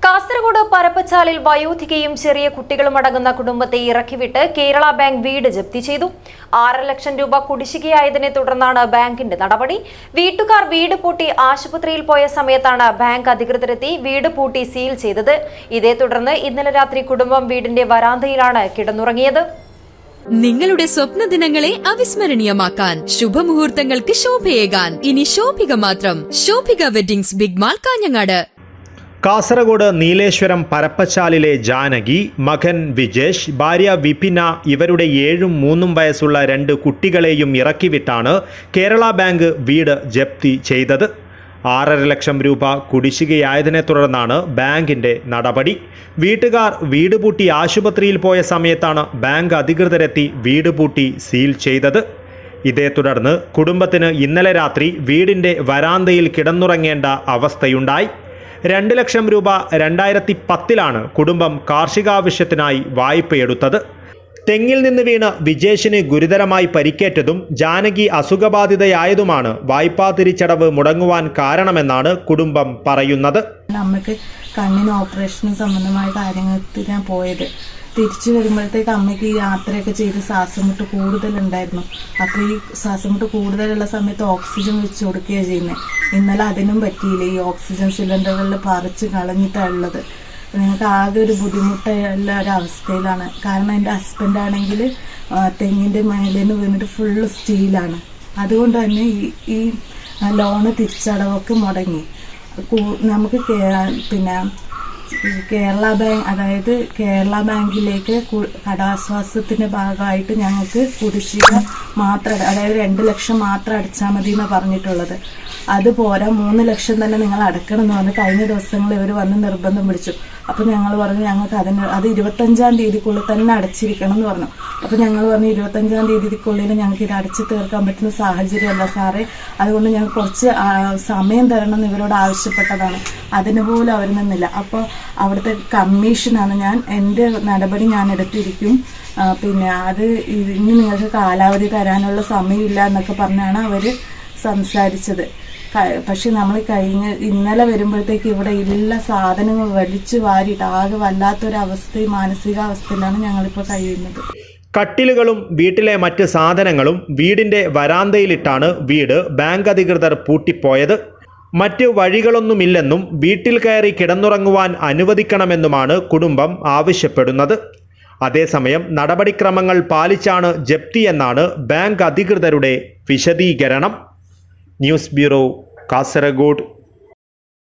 കാസർഗോഡ് പരപ്പച്ചാലിൽ വയോധികയും ചെറിയ കുട്ടികളും അടങ്ങുന്ന കുടുംബത്തെ ഇറക്കിവിട്ട് കേരള ബാങ്ക് വീട് ജപ്തി ചെയ്തു. 6 ലക്ഷം രൂപ കുടിശ്ശികയായതിനെ തുടർന്നാണ് ബാങ്കിന്റെ നടപടി. വീട്ടുകാർ വീട് പൂട്ടി ആശുപത്രിയിൽ പോയ സമയത്താണ് ബാങ്ക് അധികൃതരെത്തി വീട് പൂട്ടി സീൽ ചെയ്തത്. ഇതേ തുടർന്ന് ഇന്നലെ രാത്രി കുടുംബം വീടിന്റെ വരാന്തയിലാണ് കിടന്നുറങ്ങിയത്. നിങ്ങളുടെ സ്വപ്ന ദിനങ്ങളെ അവിസ്മരണീയമാക്കാൻ ശുഭമുഹൂർത്തങ്ങൾക്ക് ശോഭയേകാൻ ഇനി ശോഭിക മാത്രം. Shobhika weddings, big mall, Kanhangad. Kasaragod Nileshwaram പരപ്പച്ചാലിലെ ജാനകി, മകൻ വിജേഷ്, ഭാര്യ വിപിന ഇവരുടെ 7ഉം 3ഉം വയസ്സുള്ള 2 കുട്ടികളെയും ഇറക്കിവിട്ടാണ് കേരള ബാങ്ക് വീട് ജപ്തി ചെയ്തത്. 6.5 ലക്ഷം രൂപ കുടിശ്ശികയായതിനെ തുടർന്നാണ് ബാങ്കിന്റെ നടപടി. വീട്ടുകാർ വീട് പൂട്ടി ആശുപത്രിയിൽ പോയ സമയത്താണ് ബാങ്ക് അധികൃതരെത്തി വീട് പൂട്ടി സീൽ ചെയ്തത്. ഇതേ തുടർന്ന് കുടുംബത്തിന് ഇന്നലെ രാത്രി വീടിന്റെ വരാന്തയിൽ കിടന്നുറങ്ങേണ്ട അവസ്ഥയുണ്ടായി. 2 ലക്ഷം രൂപ 2010-ലാണ് കുടുംബം കാർഷികാവശ്യത്തിനായി വായ്പയെടുത്തത്. തെങ്ങിൽ നിന്ന് വീണ് വിജേഷിന് ഗുരുതരമായി പരിക്കേറ്റതും ജാനകി അസുഖബാധിതയായതുമാണ് വായ്പാ തിരിച്ചടവ് മുടങ്ങുവാൻ കാരണമെന്നാണ് കുടുംബം പറയുന്നത്. അമ്മയ്ക്ക് കണ്ണിന് ഓപ്പറേഷന് സംബന്ധമായ കാര്യങ്ങൾക്ക് ഞാൻ പോയത്. തിരിച്ചു വരുമ്പോഴത്തേക്ക് അമ്മയ്ക്ക് ഈ യാത്രയൊക്കെ ചെയ്ത് ശ്വാസമുട്ട് കൂടുതലുണ്ടായിരുന്നു. അപ്പോൾ ഈ ശ്വാസമുട്ട് കൂടുതലുള്ള സമയത്ത് ഓക്സിജൻ വെച്ച് കൊടുക്കുകയാണ് ചെയ്യുന്നത്. ഇന്നലെ അതിനും പറ്റിയില്ല. ഈ ഓക്സിജൻ സിലിണ്ടറുകളിൽ പറിച്ച് കളഞ്ഞിട്ടുള്ളത്. ഞങ്ങൾക്ക് ആകെ ഒരു ബുദ്ധിമുട്ടുള്ള ഒരവസ്ഥയിലാണ്. കാരണം എൻ്റെ ഹസ്ബൻഡാണെങ്കിൽ തെങ്ങിൻ്റെ മേലിൽ നിന്ന് വീണിട്ട് ഫുള്ള് സ്റ്റീലാണ്. അതുകൊണ്ട് തന്നെ ഈ ലോണ് തിരിച്ചടവൊക്കെ മുടങ്ങി. നമുക്ക് കേരള ബാങ്ക്, അതായത് കേരള ബാങ്കിലേക്ക് കടാശ്വാസത്തിൻ്റെ ഭാഗമായിട്ട് ഞങ്ങൾക്ക് കുടിശ്ശിക മാത്രം, അതായത് 2 ലക്ഷം മാത്രം അടച്ചാൽ മതി എന്നാണ് പറഞ്ഞിട്ടുള്ളത്. അതുപോരാ 3 ലക്ഷം തന്നെ നിങ്ങൾ അടക്കണം എന്ന് പറഞ്ഞ് കഴിഞ്ഞ ദിവസങ്ങളിൽ ഇവർ വന്ന് നിർബന്ധം പിടിച്ചു. അപ്പോൾ ഞങ്ങൾ പറഞ്ഞു ഞങ്ങൾക്ക് അത് 25-ാം തീയതിക്കുള്ളിൽ തന്നെ അടച്ചിരിക്കണം എന്ന് പറഞ്ഞു. അപ്പോൾ ഞങ്ങൾ പറഞ്ഞു 25-ാം തീയതിക്കുള്ളിൽ ഞങ്ങൾക്ക് ഇത് അടച്ചു തീർക്കാൻ പറ്റുന്ന സാഹചര്യമല്ല സാറേ, അതുകൊണ്ട് ഞങ്ങൾ കുറച്ച് സമയം തരണം എന്ന് ഇവരോട് ആവശ്യപ്പെട്ടതാണ്. അതിന് പോലും അവർ നിന്നില്ല. അപ്പോൾ അവിടുത്തെ കമ്മീഷനാണ് എൻ്റെ നടപടി ഞാൻ എടുത്തിരിക്കും, അത് ഇനി നിങ്ങൾക്ക് കാലാവധി തരാനുള്ള സമയമില്ല എന്നൊക്കെ പറഞ്ഞാണ് അവർ സംസാരിച്ചത്. പക്ഷെ നമ്മൾ ഇന്നലെ വരുമ്പോഴത്തേക്ക് ഇവിടെ എല്ലാ സാധനങ്ങളും വലിച്ചു വാരിയിട്ട് ആകെ വല്ലാത്തൊരവസ്ഥയും മാനസികാവസ്ഥയിലാണ് ഞങ്ങളിപ്പോൾ കഴിയുന്നത്. കട്ടിലുകളും വീട്ടിലെ മറ്റ് സാധനങ്ങളും വീടിന്റെ വരാന്തയിലിട്ടാണ് വീട് ബാങ്ക് അധികൃതർ പൂട്ടിപ്പോയത്. മറ്റ് വഴികളൊന്നുമില്ലെന്നും വീട്ടിൽ കയറി കിടന്നുറങ്ങുവാൻ അനുവദിക്കണമെന്നുമാണ് കുടുംബം ആവശ്യപ്പെടുന്നത്. അതേസമയം നടപടിക്രമങ്ങൾ പാലിച്ചാണ് ജപ്തി എന്നാണ് ബാങ്ക് അധികൃതരുടെ വിശദീകരണം. News bureau, Kasaragod.